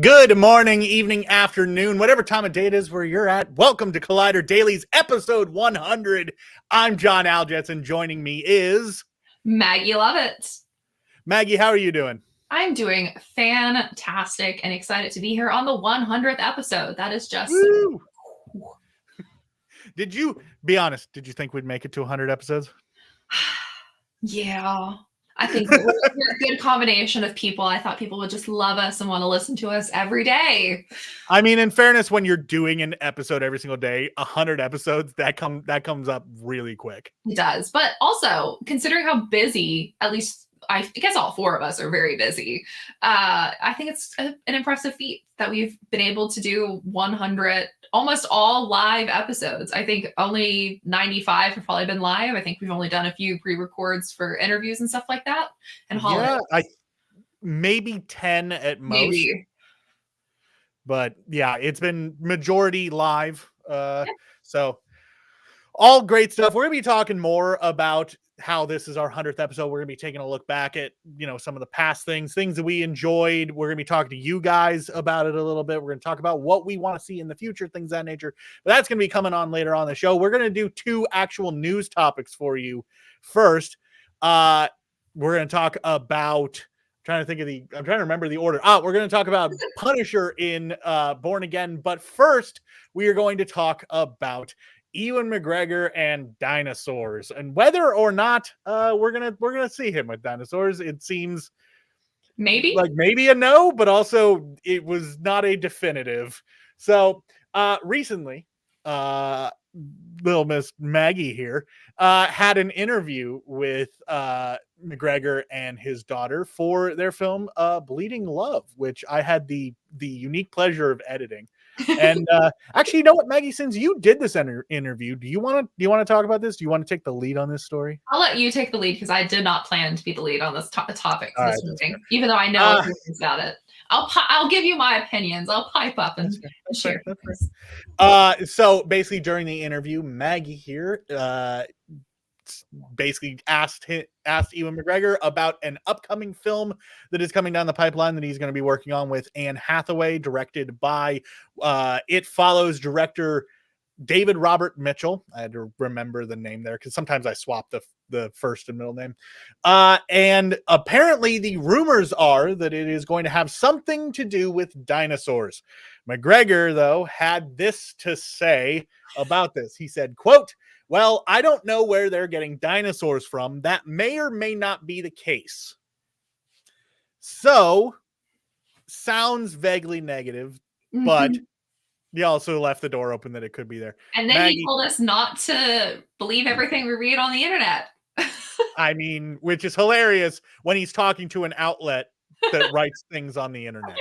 Good morning, evening, afternoon, whatever time of day it is where you're at. Welcome to Collider Dailies, episode 100. I'm John Aljets, and joining me is Maggie Lovett. Maggie, how are you doing? I'm doing fantastic and excited to be here on the 100th episode. That is just... Woo! Did you, be honest, did you think we'd make it to 100 episodes? Yeah. I think we're a good combination of people. I thought people would just love us and want to listen to us every day. I mean, in fairness, when you're doing an episode every single day, 100 episodes, that comes up really quick. It does. But also, considering how busy, at least I guess all four of us are very busy, I think it's an impressive feat that we've been able to do 100, almost all live episodes. I think only 95 have probably been live. I think we've only done a few pre-records for interviews and stuff like that. And yeah, maybe 10 at most. Maybe. But yeah, it's been majority live. So all great stuff. We're going to be talking more about how this is our 100th episode. We're going to be taking a look back at, some of the past things that we enjoyed. We're going to be talking to you guys about it a little bit. We're going to talk about what we want to see in the future, things of that nature. But that's going to be coming on later on the show. We're going to do two actual news topics for you. First, we're going to talk about... I'm trying to remember the order. We're going to talk about Punisher in Born Again. But first, we are going to talk about Ewan McGregor and Dinosaurs, and whether or not we're gonna see him with Dinosaurs. It seems maybe a no, but also it was not a definitive. So recently, little Miss Maggie here had an interview with McGregor and his daughter for their film Bleeding Love, which I had the unique pleasure of editing. And actually, you know what, Maggie, since you did this interview, do you want to talk about this? Do you want to take the lead on this story? I'll let you take the lead because I did not plan to be the lead on this topic for this meeting, even though I know everything's about it. I'll give you my opinions. I'll pipe up and share. So basically, during the interview, Maggie here basically asked Ewan McGregor about an upcoming film that is coming down the pipeline that he's going to be working on with Anne Hathaway, directed by It Follows director David Robert Mitchell. I had to remember the name there because sometimes I swap the first and middle name. And apparently the rumors are that it is going to have something to do with dinosaurs. McGregor, though, had this to say about this. He said, quote, "Well, I don't know where they're getting dinosaurs from. That may or may not be the case." So, sounds vaguely negative, but he also left the door open that it could be there. And then Maggie, he told us not to believe everything we read on the internet. I mean, which is hilarious when he's talking to an outlet that writes things on the internet.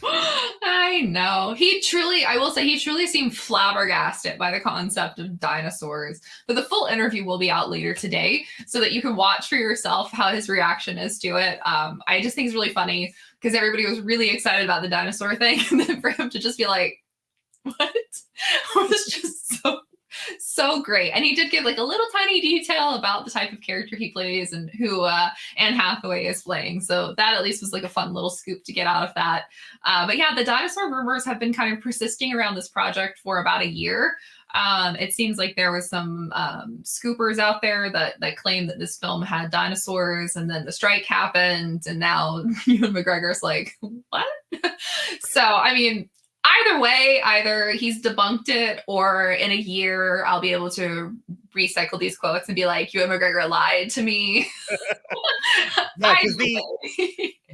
I know. I will say he truly seemed flabbergasted by the concept of dinosaurs. But the full interview will be out later today so that you can watch for yourself how his reaction is to it. I just think it's really funny because everybody was really excited about the dinosaur thing. And then for him to just be like, what? It was just so great. And he did give like a little tiny detail about the type of character he plays and who Anne Hathaway is playing. So that at least was like a fun little scoop to get out of that. But yeah, the dinosaur rumors have been kind of persisting around this project for about a year. It seems like there was some scoopers out there that claimed that this film had dinosaurs, and then the strike happened, and now Ewan McGregor's like, what? So, I mean, either way, either he's debunked it, or in a year I'll be able to recycle these quotes and be like, Ewan McGregor lied to me. Yeah, because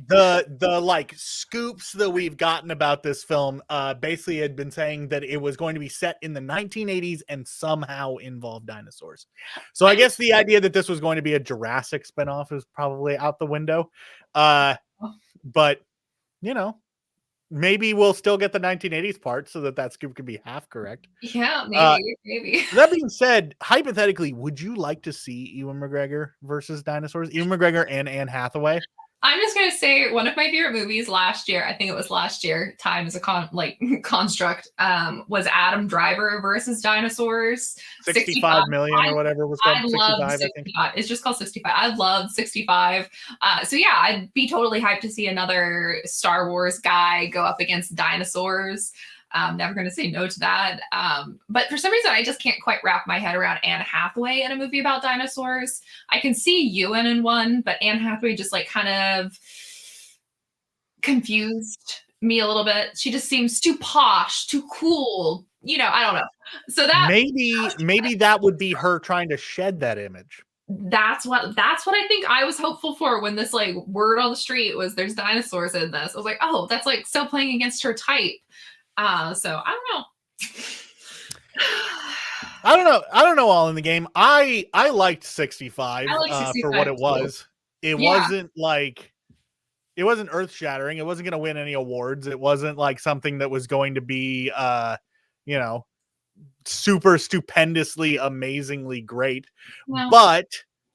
the like scoops that we've gotten about this film basically had been saying that it was going to be set in the 1980s and somehow involve dinosaurs. So I guess the idea that this was going to be a Jurassic spinoff is probably out the window. But maybe we'll still get the 1980s part so that scoop can be half correct. Yeah, maybe. That being said, hypothetically, would you like to see Ewan McGregor versus dinosaurs? Ewan McGregor and Anne Hathaway? I'm just gonna say one of my favorite movies last year. I think it was last year. Time is a construct. Was Adam Driver versus Dinosaurs. 65 million or whatever it was called. I love 65, I think. 65. It's just called 65. I love 65. So yeah, I'd be totally hyped to see another Star Wars guy go up against dinosaurs. Never going to say no to that. But for some reason, I just can't quite wrap my head around Anne Hathaway in a movie about dinosaurs. I can see Ewan in one, but Anne Hathaway just like kind of confused me a little bit. She just seems too posh, too cool. You know, I don't know. So that maybe that would be her trying to shed that image. That's what I think I was hopeful for when this like word on the street was there's dinosaurs in this. I was like, oh, that's like so playing against her type. So I don't know. I don't know all in the game. I liked 65, I like 65 for what it was. It wasn't earth shattering. It wasn't going to win any awards. It wasn't like something that was going to be, super stupendously, amazingly great. No. But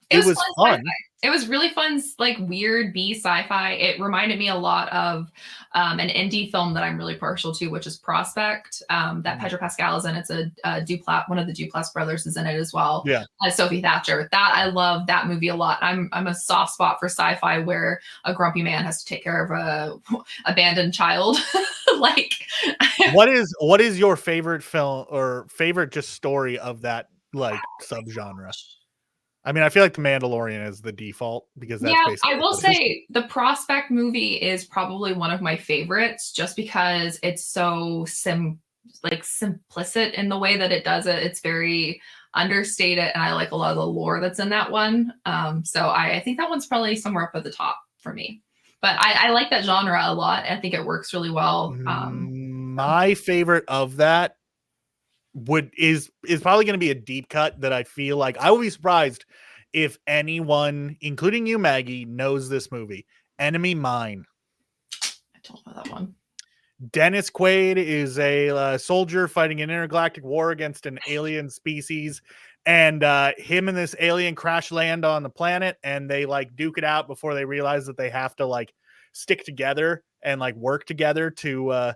it was fun. It was really fun, like weird B sci-fi. It reminded me a lot of an indie film that I'm really partial to, which is Prospect. That Pedro Pascal is in. It's a Duplass. One of the Duplass brothers is in it as well. Yeah, Sophie Thatcher. I love that movie a lot. I'm a soft spot for sci-fi where a grumpy man has to take care of a abandoned child. Like, what is your favorite film or favorite just story of that like subgenre? I mean, I feel like The Mandalorian is the default because that's basically. I will say the Prospect movie is probably one of my favorites just because it's so simplistic in the way that it does it. It's very understated, and I like a lot of the lore that's in that one. So I think that one's probably somewhere up at the top for me. But I like that genre a lot. I think it works really well. My favorite of that is probably going to be a deep cut that I feel like I will be surprised if anyone, including you, Maggie, knows this movie. Enemy Mine. I don't know that one. Dennis Quaid is a soldier fighting an intergalactic war against an alien species, and him and this alien crash land on the planet, and they like duke it out before they realize that they have to like stick together and like work together to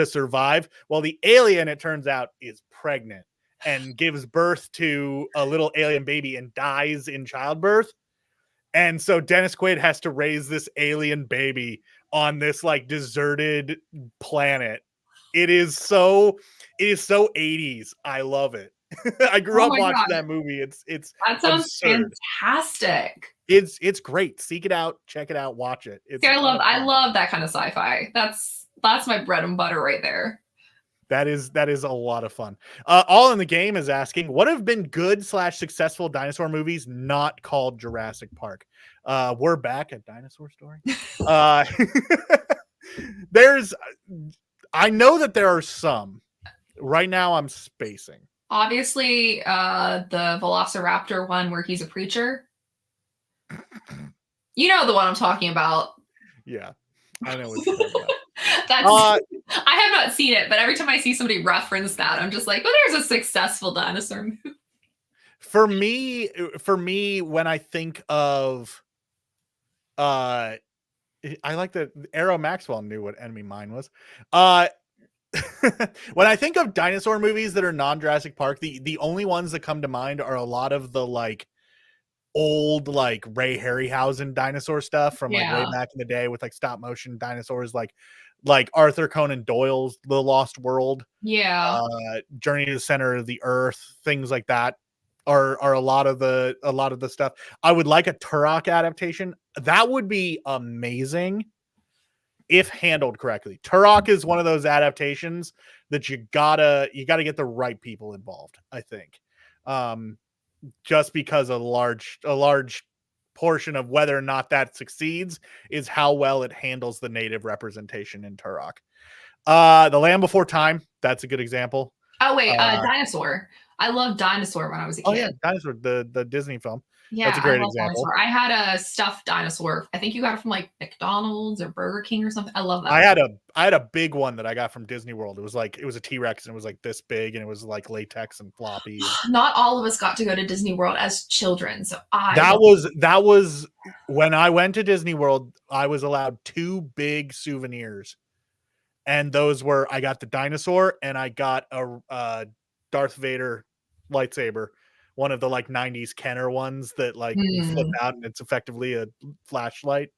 survive. Well, the alien, it turns out, is pregnant and gives birth to a little alien baby and dies in childbirth. And so Dennis Quaid has to raise this alien baby on this like deserted planet. It is so 80s. I love it. I grew up watching that movie. It's that sounds absurd. Fantastic. It's great. Seek it out, check it out, watch it. I love that kind of sci-fi. That's my bread and butter right there. That is a lot of fun. All in the Game is asking, what have been good / successful dinosaur movies not called Jurassic Park? We're back at Dinosaur Story. I know that there are some. Right now I'm spacing. Obviously, the Velociraptor one where he's a preacher. You know the one I'm talking about. Yeah, I know what you're talking about. I have not seen it, but every time I see somebody reference that, I'm just like, well, there's a successful dinosaur movie. For me, when I think of, I like that Arrow Maxwell knew what Enemy Mine was. When I think of dinosaur movies that are non-Jurassic Park, the only ones that come to mind are a lot of the like old like Ray Harryhausen dinosaur stuff from like way back in the day with like stop motion dinosaurs like Arthur Conan Doyle's The Lost World, Journey to the Center of the Earth, things like that are a lot of the stuff. I would like a Turok adaptation. That would be amazing if handled correctly. Turok is one of those adaptations that you gotta get the right people involved, I think. Just because a large portion of whether or not that succeeds is how well it handles the native representation in Turok. The Land Before Time, that's a good example. Oh wait, Dinosaur. I loved Dinosaur when I was a kid. Oh yeah, Dinosaur, the Disney film. Yeah, That's a I great love example. Dinosaur. I had a stuffed dinosaur. I think you got it from like McDonald's or Burger King or something. I love that. I had a big one that I got from Disney World. It was a T-Rex and it was like this big and it was like latex and floppy. Not all of us got to go to Disney World as children, so that was when I went to Disney World. I was allowed 2 big souvenirs, and those were I got the dinosaur and I got a Darth Vader lightsaber, one of the like 90s Kenner ones that like flip out and it's effectively a flashlight.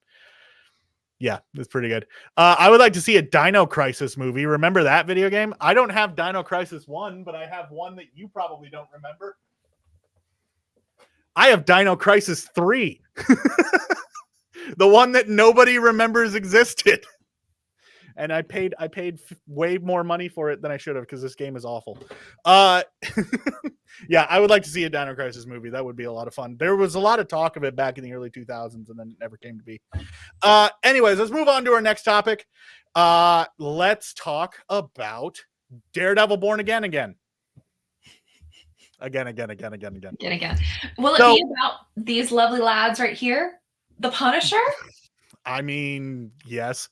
Yeah, it's pretty good. I would like to see a Dino Crisis movie. Remember that video game? I don't have Dino Crisis 1, but I have one that you probably don't remember. I have Dino Crisis 3. The one that nobody remembers existed. And I paid way more money for it than I should have because this game is awful. Yeah, I would like to see a Dino Crisis movie. That would be a lot of fun. There was a lot of talk of it back in the early 2000s, and then it never came to be. Anyways, let's move on to our next topic. Let's talk about Daredevil Born Again. Again. Will it be about these lovely lads right here? The Punisher? I mean, yes.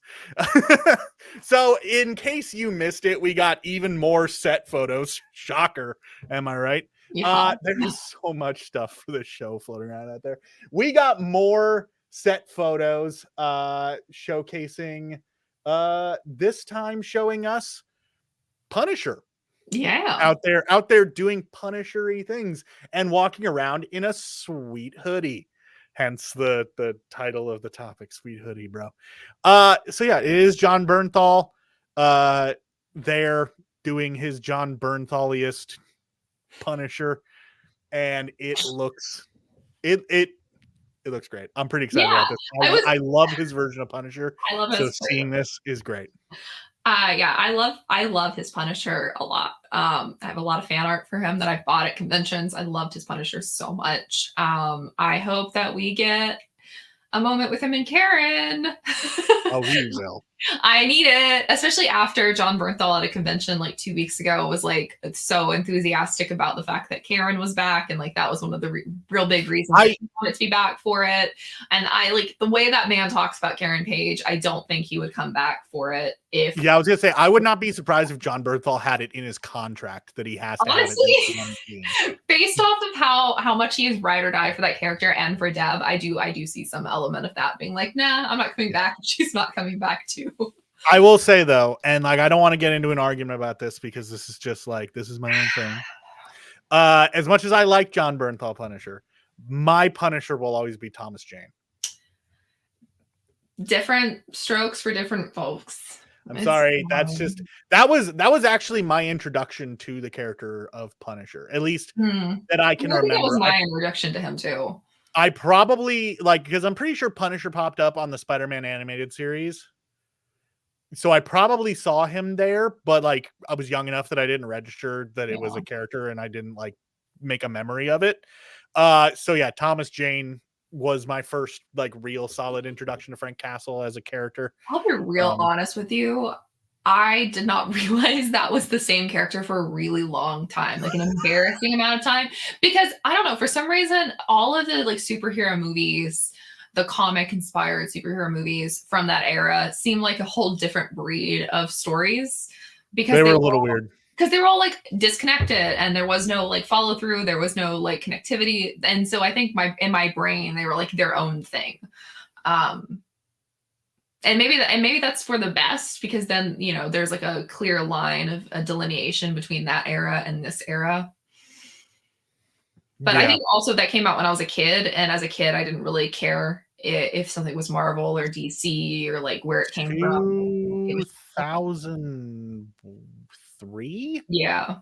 So in case you missed it, we got even more set photos. Shocker. Am I right? Yeah. There's so much stuff for this show floating around out there. We got more set photos showcasing this time showing us Punisher. Yeah. Out there doing Punisher-y things and walking around in a sweet hoodie. Hence the title of the topic, Sweet Hoodie, bro. So yeah, it is John Bernthal there doing his John Bernthaliest Punisher, and it looks great. I'm pretty excited about this. I love his version of Punisher. I love it. So seeing this is great. Yeah, I love his Punisher a lot. I have a lot of fan art for him that I've bought at conventions. I loved his Punisher so much. I hope that we get a moment with him and Karen. Oh, we will. I need it, especially after John Bernthal at a convention like 2 weeks ago was like so enthusiastic about the fact that Karen was back, and like that was one of the real big reasons I wanted to be back for it. And I like the way that man talks about Karen Page. I don't think he would come back for it if. Yeah, I was gonna say I would not be surprised if John Bernthal had it in his contract that he has to. Honestly, have it based off of how much he is ride or die for that character and for Deb, I do see some element of that being like, nah, I'm not coming back. She's not coming back too. I will say though, and like I don't want to get into an argument about this because this is just like this is my own thing. As much as I like John Bernthal Punisher, my Punisher will always be Thomas Jane. Different strokes for different folks. I'm sorry. That's just that was actually my introduction to the character of Punisher, at least that I can remember. That was my introduction to him too. I probably like because I'm pretty sure Punisher popped up on the Spider-Man animated series. So I probably saw him there, but like I was young enough that I didn't register that it was a character and I didn't like make a memory of it. So yeah, Thomas Jane was my first like real solid introduction to Frank Castle as a character. I'll be real honest with you. I did not realize that was the same character for a really long time, like an embarrassing amount of time, because I don't know, for some reason, all of the like superhero movies, the comic inspired superhero movies from that era seem like a whole different breed of stories because they were a little weird. Because they were all like disconnected and there was no like follow through, there was no like connectivity. And so I think in my brain, they were like their own thing. And maybe that's for the best because then, you know, there's like a clear line of a delineation between that era and this era. But I think also that came out when I was a kid. And as a kid, I didn't really care if something was Marvel or DC or like where it came from. 2003? Yeah.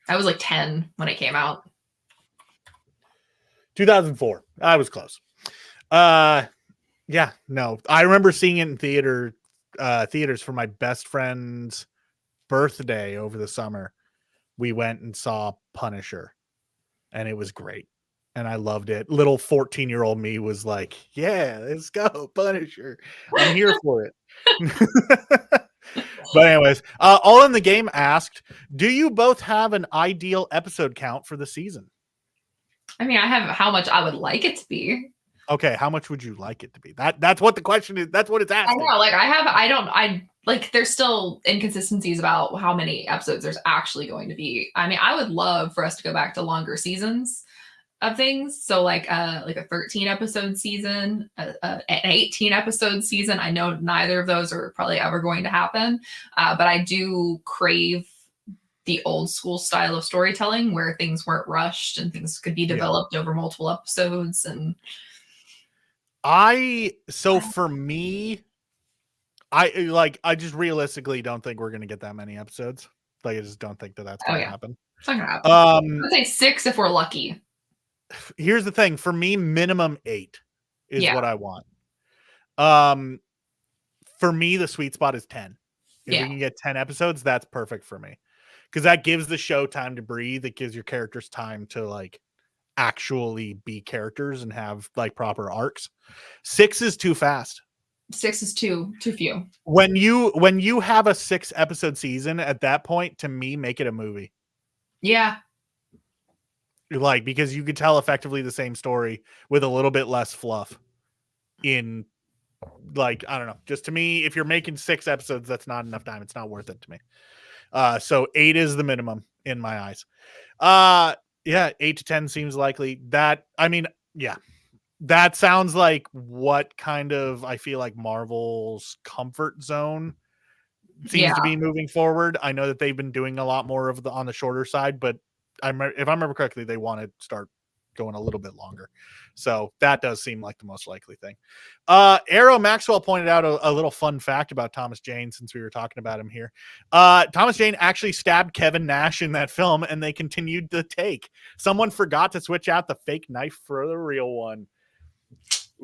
I was like 10 when it came out. 2004. I was close. Yeah, no. I remember seeing it in theaters for my best friend's birthday over the summer. We went and saw Punisher. And it was great. And I loved it. Little 14-year-old me was like, yeah, let's go, Punisher. I'm here for it. But anyways, All in the Game asked, do you both have an ideal episode count for the season? I mean, I have how much I would like it to be. Okay, how much would you like it to be? That's what the question is. That's what it's asking. I know, like there's still inconsistencies about how many episodes there's actually going to be. I mean, I would love for us to go back to longer seasons of things. So like a 13 episode season, an 18 episode season. I know neither of those are probably ever going to happen, but I do crave the old school style of storytelling where things weren't rushed and things could be developed over multiple episodes. And for me, I just realistically don't think we're gonna get that many episodes. Like I just don't think that's gonna happen. It's not gonna happen. I'd say 6 if we're lucky. Here's the thing, for me, minimum 8 is what I want. For me, the sweet spot is 10. If we can get 10 episodes, that's perfect for me. Because that gives the show time to breathe. It gives your characters time to like actually be characters and have like proper arcs. 6 is too fast. 6 is too few. When you have a 6 episode season, at that point, to me, make it a movie. Yeah. Like, because you could tell effectively the same story with a little bit less fluff in, like, I don't know. Just to me, if you're making 6 episodes, that's not enough time. It's not worth it to me. So 8 is the minimum in my eyes. 8 to 10 seems likely. That sounds like what kind of, I feel like, Marvel's comfort zone seems to be moving forward. I know that they've been doing a lot more of on the shorter side, but if I remember correctly, they want to start going a little bit longer. So that does seem like the most likely thing. Arrow Maxwell pointed out a little fun fact about Thomas Jane, since we were talking about him here. Thomas Jane actually stabbed Kevin Nash in that film, and they continued the take. Someone forgot to switch out the fake knife for the real one.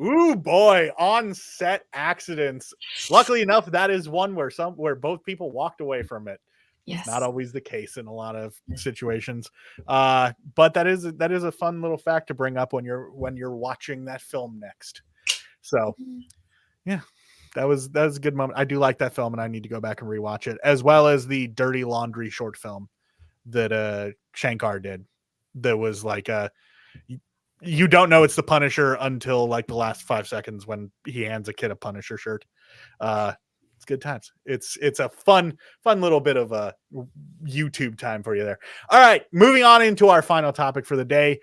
Ooh boy, on set accidents. Luckily enough, that is one where both people walked away from it. Yes. It's not always the case in a lot of situations. But that is a fun little fact to bring up when you're watching that film next. So yeah, that was a good moment. I do like that film, and I need to go back and rewatch it, as well as the Dirty Laundry short film that Shankar did. That was like you don't know it's the Punisher until like the last 5 seconds when he hands a kid a Punisher shirt. It's good times. It's a fun little bit of a YouTube time for you there. All right, moving on into our final topic for the day.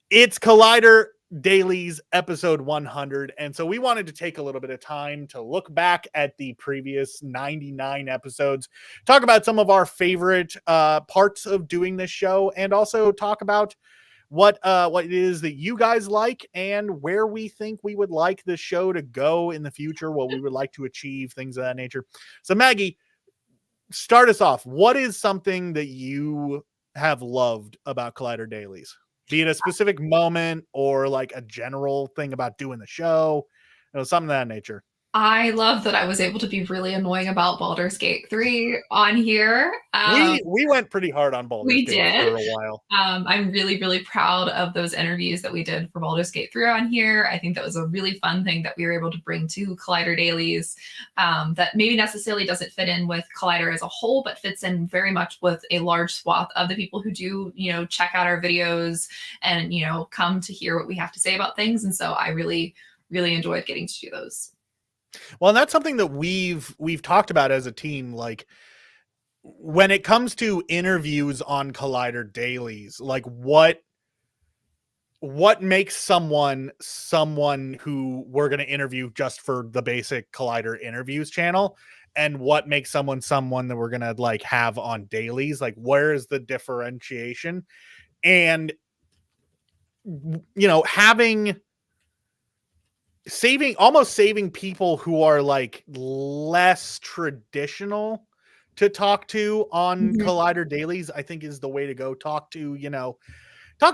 It's Collider Dailies episode 100. And so we wanted to take a little bit of time to look back at the previous 99 episodes, talk about some of our favorite parts of doing this show, and also talk about what it is that you guys like and where we think we would like the show to go in the future, what we would like to achieve, things of that nature. So Maggie, start us off. What is something that you have loved about Collider Dailies? Be it a specific moment or like a general thing about doing the show, something of that nature. I love that I was able to be really annoying about Baldur's Gate 3 on here. We went pretty hard on Baldur's Gate for a while. I'm really, really proud of those interviews that we did for Baldur's Gate 3 on here. I think that was a really fun thing that we were able to bring to Collider Dailies that maybe necessarily doesn't fit in with Collider as a whole, but fits in very much with a large swath of the people who do, check out our videos and, come to hear what we have to say about things. And so I really, really enjoyed getting to do those. Well, and that's something that we've talked about as a team. Like when it comes to interviews on Collider Dailies, like what makes someone who we're going to interview just for the basic Collider interviews channel, and what makes someone that we're going to like have on dailies? Like where is the differentiation? And saving people who are like less traditional to talk to on Collider Dailies, I think is the way to go. Talk to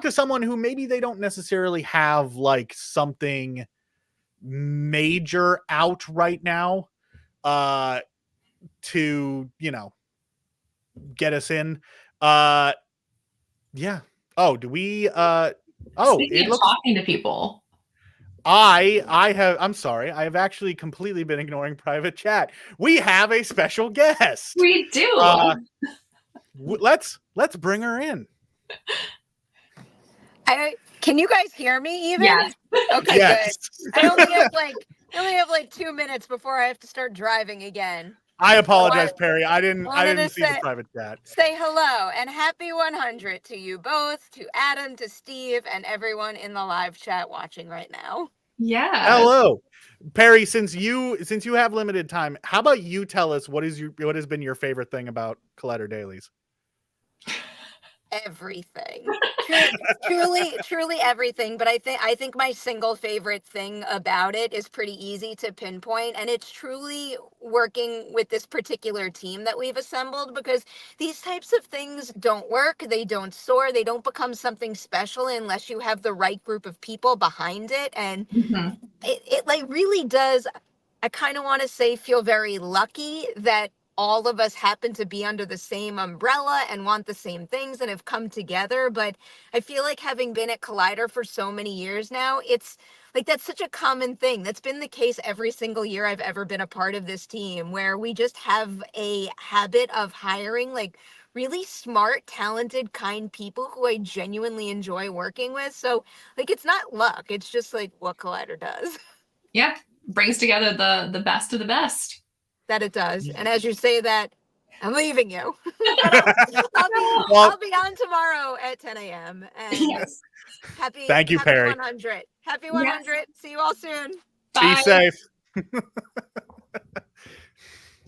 someone who maybe they don't necessarily have like something major out right now to get us in. Yeah. Oh, do we it looks talking to people. I'm sorry, I have actually completely been ignoring private chat. We have a special guest. We do. Let's bring her in. Can you guys hear me even? Yes. Okay, Yes. good. I only have like 2 minutes before I have to start driving again. I apologize, Perry. I didn't see the say- private chat. Say hello and happy 100 to you both, to Adam, to Steve, and everyone in the live chat watching right now. Yeah. Hello, Perry. Since you have limited time, how about you tell us what has been your favorite thing about Collider Dailies? Everything. Truly everything. But I think my single favorite thing about it is pretty easy to pinpoint, and it's truly working with this particular team that we've assembled, because these types of things don't work, they don't soar, they don't become something special unless you have the right group of people behind it. And Mhm. it like really does, I kind of want to say, feel very lucky that all of us happen to be under the same umbrella and want the same things and have come together. But I feel like, having been at Collider for so many years now, it's like that's such a common thing. That's been the case every single year I've ever been a part of this team, where we just have a habit of hiring like really smart, talented, kind people who I genuinely enjoy working with. So like, it's not luck, it's just like what Collider does. Yeah. Brings together the best of the best. That it does. And as you say that, I'm leaving you. Well, I'll be on tomorrow at 10 a.m. And Yes. Thank you, happy Perry. 100. Happy 100. Yes. See you all soon. Be Bye. safe.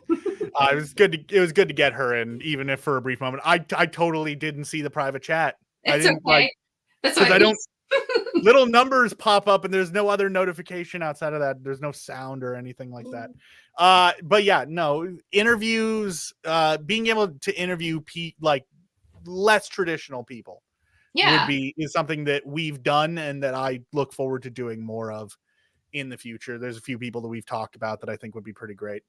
It was good to get her in, even if for a brief moment. I totally didn't see the private chat. It's I didn't okay. That's because what I don't. Little numbers pop up and there's no other notification outside of that. There's no sound or anything like that. But yeah, no interviews. Being able to interview like less traditional people is something that we've done and that I look forward to doing more of in the future. There's a few people that we've talked about that I think would be pretty great.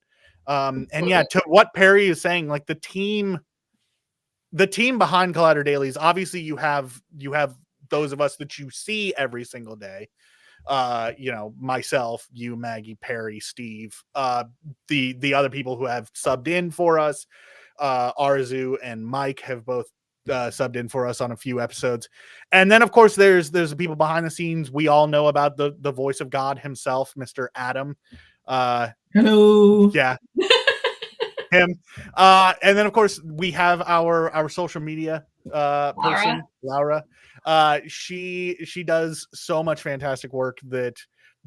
And yeah, to what Perry is saying, like the team behind Collider Dailies, obviously you have those of us that you see every single day. Myself, you, Maggie, Perry, Steve, the other people who have subbed in for us, Arzu and Mike have both subbed in for us on a few episodes. And then of course there's the people behind the scenes. We all know about the voice of God himself, Mr. Adam. Hello. Yeah. Him. And then of course we have our social media person, Laura. She does so much fantastic work that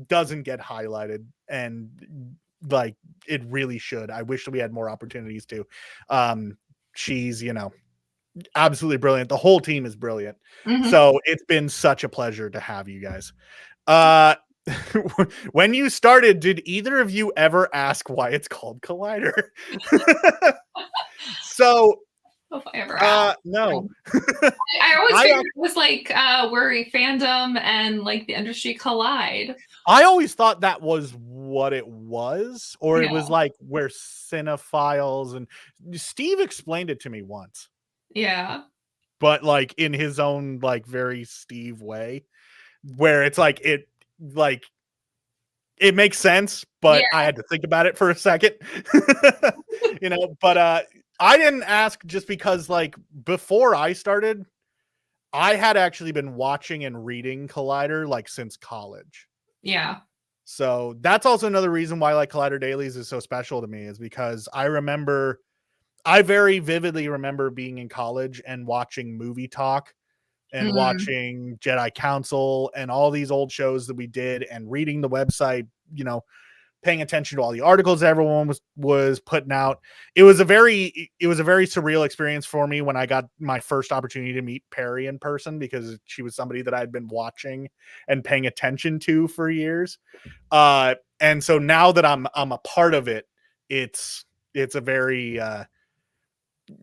doesn't get highlighted, and like it really should. I wish that we had more opportunities to. She's absolutely brilliant. The whole team is brilliant. Mhm. So it's been such a pleasure to have you guys. When you started, did either of you ever ask why it's called Collider? So If I ever asked. no. I always figured it was like where fandom and like the industry collide. I always thought that was what it was, or it Yeah. was like where cinephiles, and Steve explained it to me once, Yeah. but like in his own like very Steve way, where it's like it makes sense, but I had to think about it for a second. But I didn't ask just because like before I started, I had actually been watching and reading Collider like since college. Yeah. So that's also another reason why like Collider Dailies is so special to me, is because I very vividly remember being in college and watching Movie Talk and watching Jedi Council and all these old shows that we did, and reading the website, paying attention to all the articles everyone was putting out. It was a very surreal experience for me when I got my first opportunity to meet Perry in person, because she was somebody that I'd been watching and paying attention to for years. And so now that I'm a part of it, it's a very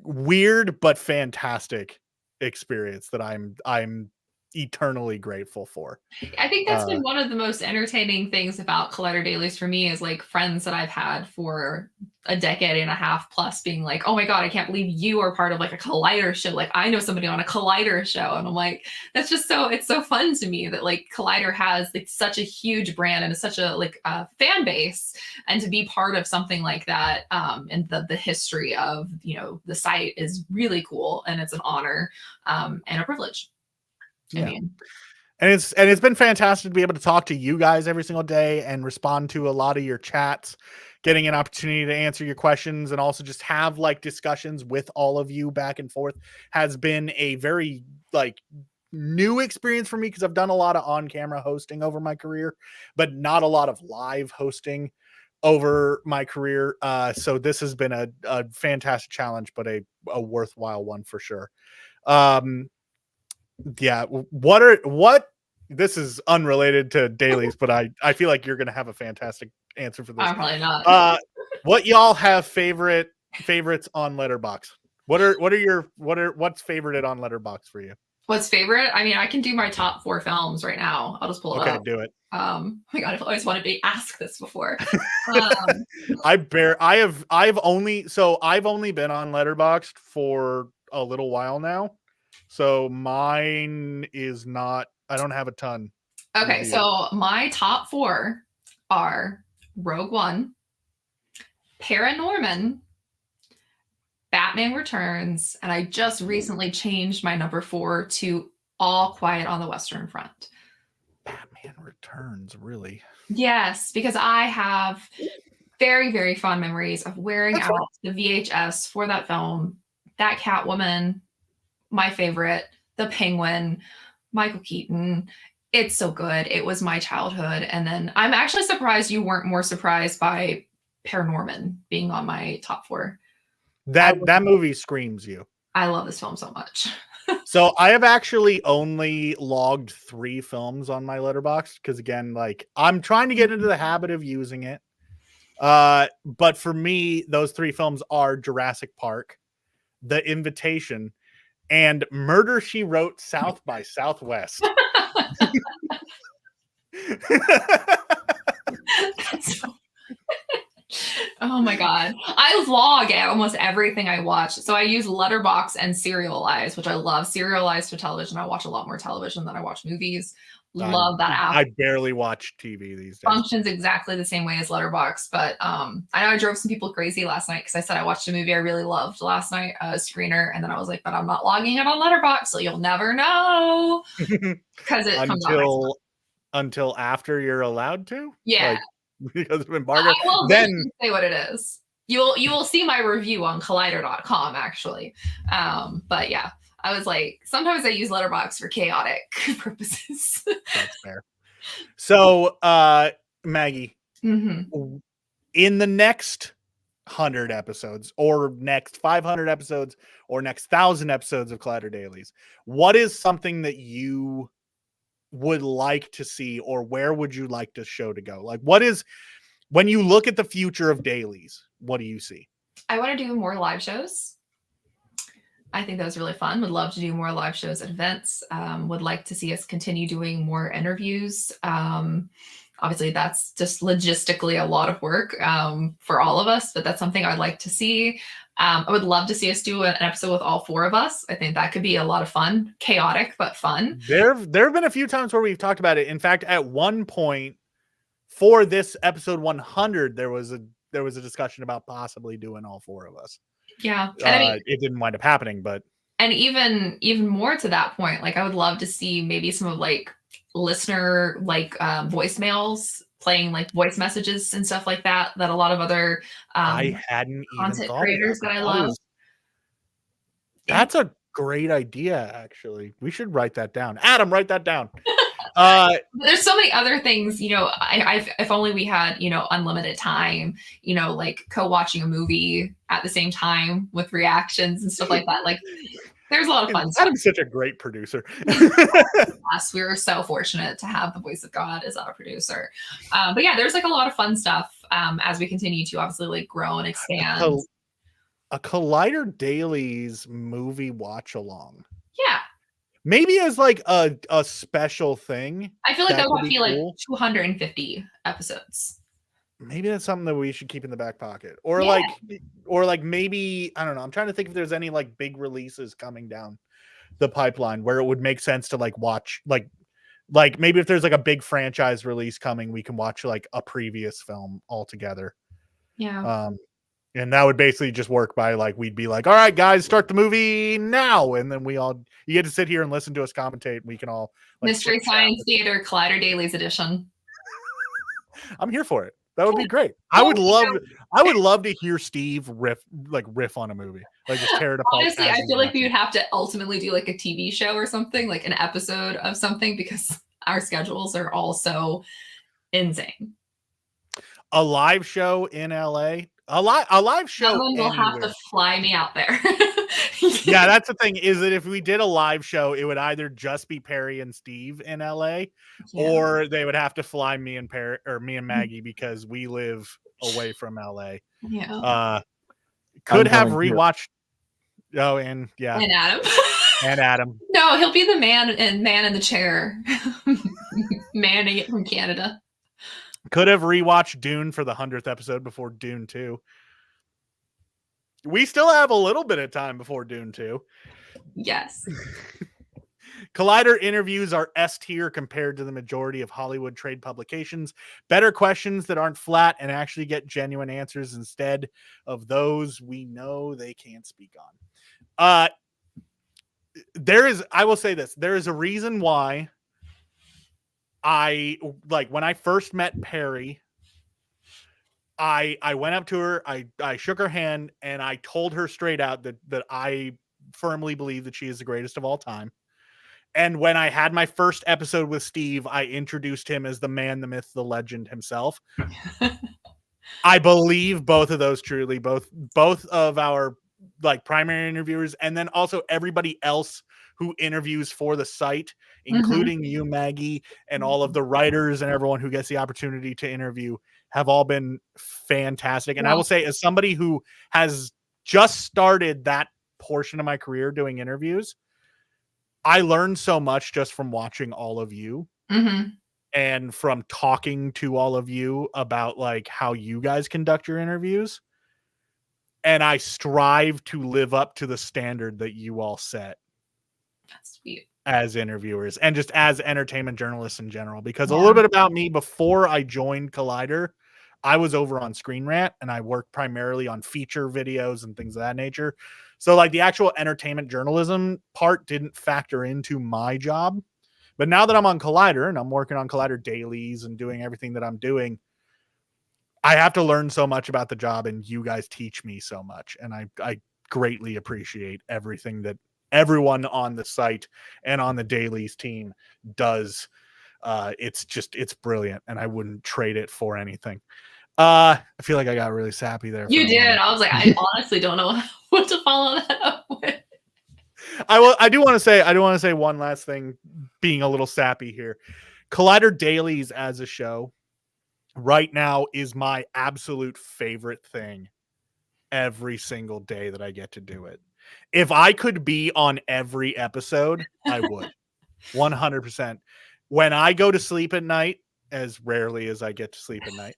weird but fantastic experience that I'm eternally grateful for. I think that's been one of the most entertaining things about Collider Dailies for me is like friends that I've had for a decade and a half plus being like, oh my God, I can't believe you are part of like a Collider show. Like I know somebody on a Collider show. And I'm like, that's just it's so fun to me that like Collider has like such a huge brand and such a like fan base, and to be part of something like that and the history of, the site is really cool. And it's an honor and a privilege. Yeah. I mean, and it's been fantastic to be able to talk to you guys every single day and respond to a lot of your chats, getting an opportunity to answer your questions, and also just have like discussions with all of you back and forth has been a very like new experience for me, because I've done a lot of on-camera hosting over my career, but not a lot of live hosting over my career. So this has been a fantastic challenge, but a worthwhile one for sure. Yeah, this is unrelated to dailies, but I feel like you're gonna have a fantastic answer for this. I'm probably not. What y'all have favorites on Letterboxd? What's favorited on Letterboxd for you? What's favorite? I mean, I can do my top 4 films right now. I'll just pull it up. Okay, do it. Oh my God, I've always wanted to ask this before. I've only been on Letterboxd for a little while now. So mine is not, I don't have a ton. Okay, so my top 4 are Rogue One, Paranorman, Batman Returns, and I just recently changed my number 4 to All Quiet on the Western Front. Batman Returns, really? Yes, because I have very, very fond memories of wearing out the VHS for that film. That Catwoman, my favorite, the Penguin, Michael Keaton. It's so good. It was my childhood. And then I'm actually surprised you weren't more surprised by Paranorman being on my top 4. That movie screams you. I love this film so much. So I have actually only logged 3 films on my Letterboxd, because again, like I'm trying to get into the habit of using it. But for me, those 3 films are Jurassic Park, The Invitation, and Murder, She Wrote South by Southwest. Oh my God. I log at almost everything I watch. So I use Letterboxd and Serialize, which I love. Serialize for television. I watch a lot more television than I watch movies. Love that app. I barely watch TV these days. Functions exactly the same way as Letterboxd, but I know I drove some people crazy last night because I said I watched a movie I really loved last night, a screener, and then I was like, but I'm not logging it on Letterboxd, so you'll never know. Because it comes out until after you're allowed to? Yeah. Like, because of embargo. I will then say what it is. You will see my review on collider.com actually. But yeah. I was like, sometimes I use Letterboxd for chaotic purposes. That's fair. So, Maggie, in the next 100 episodes, or next 500 episodes, or next 1,000 episodes of Collider Dailies, what is something that you would like to see, or where would you like the show to go? Like, what is, when you look at the future of dailies, what do you see? I want to do more live shows. I think that was really fun. Would love to do more live shows at events. Would like to see us continue doing more interviews. Obviously, that's just logistically a lot of work for all of us, but that's something I'd like to see. I would love to see us do an episode with all 4 of us. I think that could be a lot of fun, chaotic, but fun. There have been a few times where we've talked about it. In fact, at one point for this episode 100, there was a discussion about possibly doing all 4 of us. Yeah. And I mean, it didn't wind up happening, but. And even more to that point, like I would love to see maybe some of like listener, like voicemails, playing like voice messages and stuff like that a lot of other I hadn't content even thought creators that I love. That's a great idea, actually. We should write that down. Adam, write that down. There's so many other things, if only we had, unlimited time, like co-watching a movie at the same time with reactions and stuff like that. Like there's a lot of fun stuff. Adam's such a great producer. Yes, we were so fortunate to have the voice of God as our producer. But yeah, there's like a lot of fun stuff as we continue to obviously like grow and expand. A Collider Dailies movie watch along. Yeah. maybe as like a special thing. I feel like that would be cool. like 250 episodes. Maybe that's something that we should keep in the back pocket, or like maybe, I don't know. I'm trying to think if there's any like big releases coming down the pipeline where it would make sense to like watch, like maybe if there's like a big franchise release coming, we can watch like a previous film all together. Yeah. And that would basically just work by like, we'd be like, all right, guys, start the movie now. And then you get to sit here and listen to us commentate. And we can all like Mystery Science Theater Collider Dailies edition. I'm here for it. That would be great. I would love to hear Steve riff on a movie. Like just tear it apart. Honestly, I feel like we would have to ultimately do like a TV show or something, like an episode of something, because our schedules are all so insane. A live show in LA. A live show. Someone will have to fly me out there. Yeah, that's the thing, is that if we did a live show, it would either just be Perry and Steve in LA, or they would have to fly me and Maggie, because we live away from LA. Yeah. Could have rewatched. Oh, and yeah. And Adam. And Adam. No, he'll be the man in the chair. Manning it from Canada. Could have rewatched Dune for the 100th episode before Dune 2. We still have a little bit of time before Dune 2. Yes. Collider interviews are S tier compared to the majority of Hollywood trade publications. Better questions that aren't flat and actually get genuine answers instead of those we know they can't speak on. I will say this. There is a reason why when I first met Perry, I went up to her, I shook her hand, and I told her straight out that I firmly believe that she is the greatest of all time. And when I had my first episode with Steve, I introduced him as the man, the myth, the legend himself. I believe both of those truly, both of our like primary interviewers, and then also everybody else who interviews for the site, including you, Maggie, and all of the writers and everyone who gets the opportunity to interview, have all been fantastic. And I will say, as somebody who has just started that portion of my career doing interviews, I learned so much just from watching all of you and from talking to all of you about like how you guys conduct your interviews. And I strive to live up to the standard that you all set. That's sweet. As interviewers and just as entertainment journalists in general, because a little bit about me, before I joined Collider, I was over on Screen Rant and I worked primarily on feature videos and things of that nature. So like the actual entertainment journalism part didn't factor into my job. But now that I'm on Collider and I'm working on Collider Dailies and doing everything that I'm doing, I have to learn so much about the job, and you guys teach me so much. And I greatly appreciate everything that everyone on the site and on the Dailies team does. It's brilliant, and I wouldn't trade it for anything. I feel like I got really sappy there. You did. I was like, I honestly don't know what to follow that up with. I do want to say one last thing, being a little sappy here. Collider Dailies as a show right now is my absolute favorite thing every single day that I get to do it. If I could be on every episode, I would. 100%. When I go to sleep at night, as rarely as I get to sleep at night,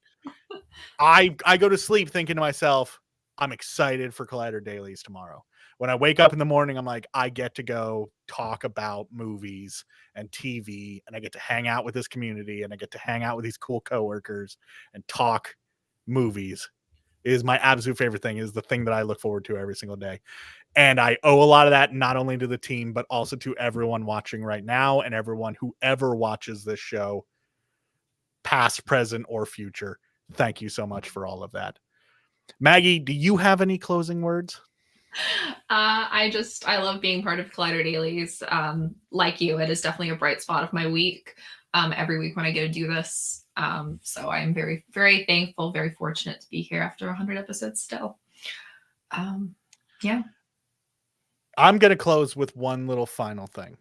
I go to sleep thinking to myself, I'm excited for Collider Dailies tomorrow. When I wake up in the morning, I'm like, I get to go talk about movies and TV, and I get to hang out with this community, and I get to hang out with these cool coworkers and talk movies. It is my absolute favorite thing. It is the thing that I look forward to every single day. And I owe a lot of that not only to the team, but also to everyone watching right now and everyone who ever watches this show, past, present, or future. Thank you so much for all of that. Maggie, do you have any closing words? I love being part of Collider Dailies. Like you, it is definitely a bright spot of my week. Every week when I get to do this. So I'm very, very thankful, very fortunate to be here after 100 episodes still. Yeah. I'm going to close with one little final thing.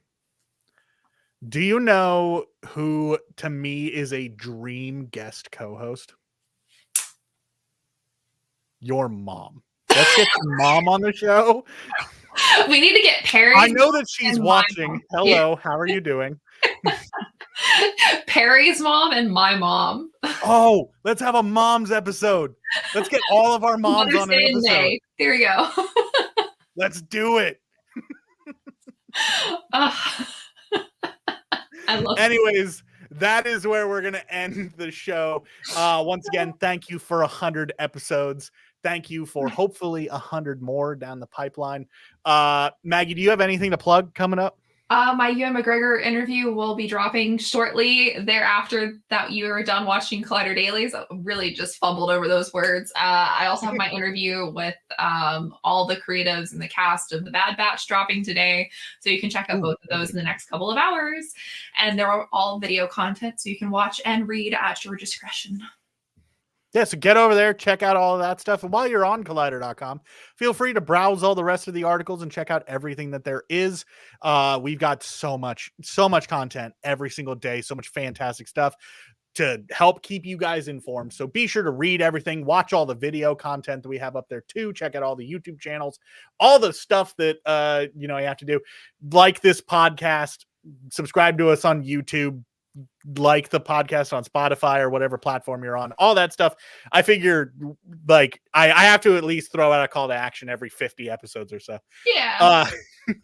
Do you know who, to me, is a dream guest co-host? Your mom. Let's get your mom on the show. We need to get Perry. I know that she's and watching. Hello, how are you doing? Perry's mom and my mom. Oh, let's have a mom's episode. Let's get all of our moms Mother's on an Day in episode. May. There we go. Let's do it. I love Anyways, that is where we're going to end the show. Once again, thank you for 100 episodes. Thank you for hopefully 100 more down the pipeline. Maggie, do you have anything to plug coming up? My Ewan McGregor interview will be dropping shortly thereafter that you are done watching Collider Dailies. I really just fumbled over those words. I also have my interview with all the creatives and the cast of The Bad Batch dropping today. So you can check out both of those in the next couple of hours. And they're all video content, so you can watch and read at your discretion. Yeah, so get over there, check out all of that stuff. And while you're on Collider.com, feel free to browse all the rest of the articles and check out everything that there is. We've got so much content every single day, so much fantastic stuff to help keep you guys informed. So be sure to read everything, watch all the video content that we have up there too. Check out all the YouTube channels, all the stuff that you have to do. Like this podcast, subscribe to us on YouTube, like the podcast on Spotify or whatever platform you're on, all that stuff. I figure like I have to at least throw out a call to action every 50 episodes or so. Yeah.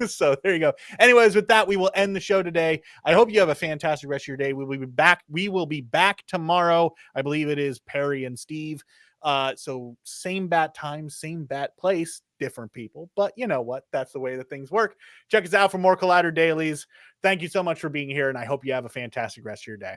So there you go. Anyways, with that, we will end the show today. I hope you have a fantastic rest of your day. We will be back tomorrow. I believe it is Perry and Steve. So same bat time, same bat place, different people, but you know what? That's the way that things work. Check us out for more Collider Dailies. Thank you so much for being here, and I hope you have a fantastic rest of your day.